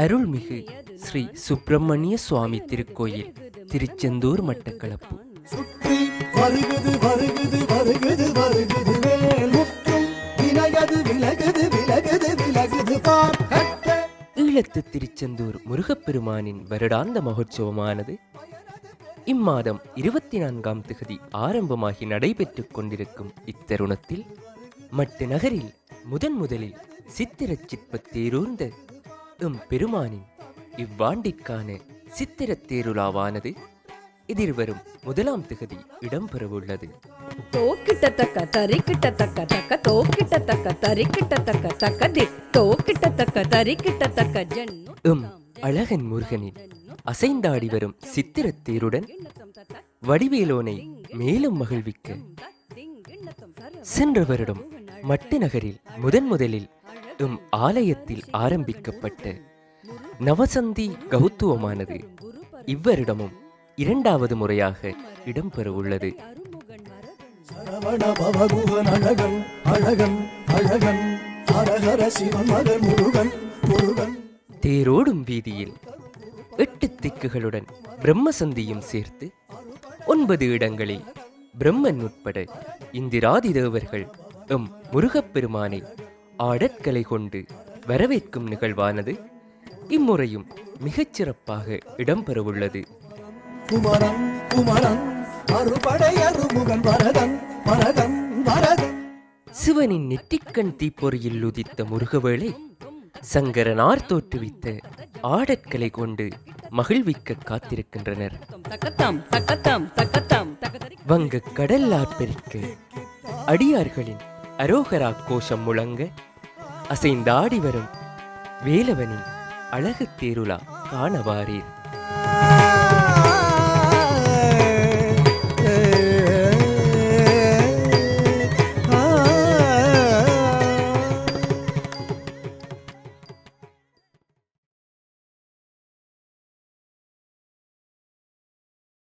அருள்மிகு ஸ்ரீ சுப்பிரமணிய சுவாமி திருக்கோயில், திருச்செந்தூர், மட்டக்களப்பு. சுற்றி வருகுது வருகுது வருகுது வருகுது வேல்முற்றும் விலகுது விலகுது விலகுது விலகுது பார்க்கட்ட. ஈழத்து திருச்செந்தூர் முருகப்பெருமானின் வருடாந்த மகோற்சவமானது இம்மாதம் 24ஆம் திகதி ஆரம்பமாகி நடைபெற்றுக் கொண்டிருக்கும் இத்தருணத்தில் மட்டு நகரில் முதலில் சித்திரச் சிற்பத் தேரூர்ந்த எம் பெருமானின் இவ்வாண்டிற்கான சித்திரத் தேருலாவானது எதிர்வரும் 1ஆம் திகதி இடம்பெறவுள்ளது. தோக்கிட்டத்தக்க தரிக்கிட்டத்தக்க தக்க தோக்கிட்டத்தக்க தரிக்கிட்டத்தக்க தக்க திக் தோக்கிட்டத்தக்க தரிக்கிட்டத்தக்க ஜென்னு எம் அழகன் முருகனின் அசைந்தாடி வரும் சித்திரத் தேருடன் வடிவேலோனை மேலும் மகிழ்விக்க சென்ற வருடம் மட்டு நகரில் முதலில் எம் ஆலயத்தில் ஆரம்பிக்கப்பட்ட நவசந்தி கௌத்துவமானது இவ்வருடமும் 2வது முறையாக இடம்பெறவுள்ளது. சரவண பவகுகன் அழகன் அழகன் அழகன் ஹரஹர சிவன் மகன் முருகன் முருகன். தேரோடும் வீதியில் 8 திக்குகளுடன் பிரம்மசந்தியும் சேர்த்து 9 இடங்களில் பிரம்மன் உட்பட இந்திராதி தேவர்கள் எம் முருகப்பெருமானை ஆடற்கலை கொண்டு வரவேற்கும் நிகழ்வானது இம்முறையும் மிகச்சிறப்பாக இடம்பெறவுள்ளது. குமரன் குமரன் அறுபடை அருமுகன் வரதன் வரதன் வரதன். சிவனின் நெற்றிக்கண் தீப்பொறியில் உதித்த முருகவேளை சங்கரனார் தோற்றுவித்த ஆடற்கலை கொண்டு மகிழ்விக்க காத்திருக்கின்றனர். வங்க கடல் ஆர்ப்பரிக்க அடியார்களின் அரோகரா கோஷம் முழங்க அசைந்தாடி வரும் வேலவனின் அழகு தேருலா காணவாரீர்.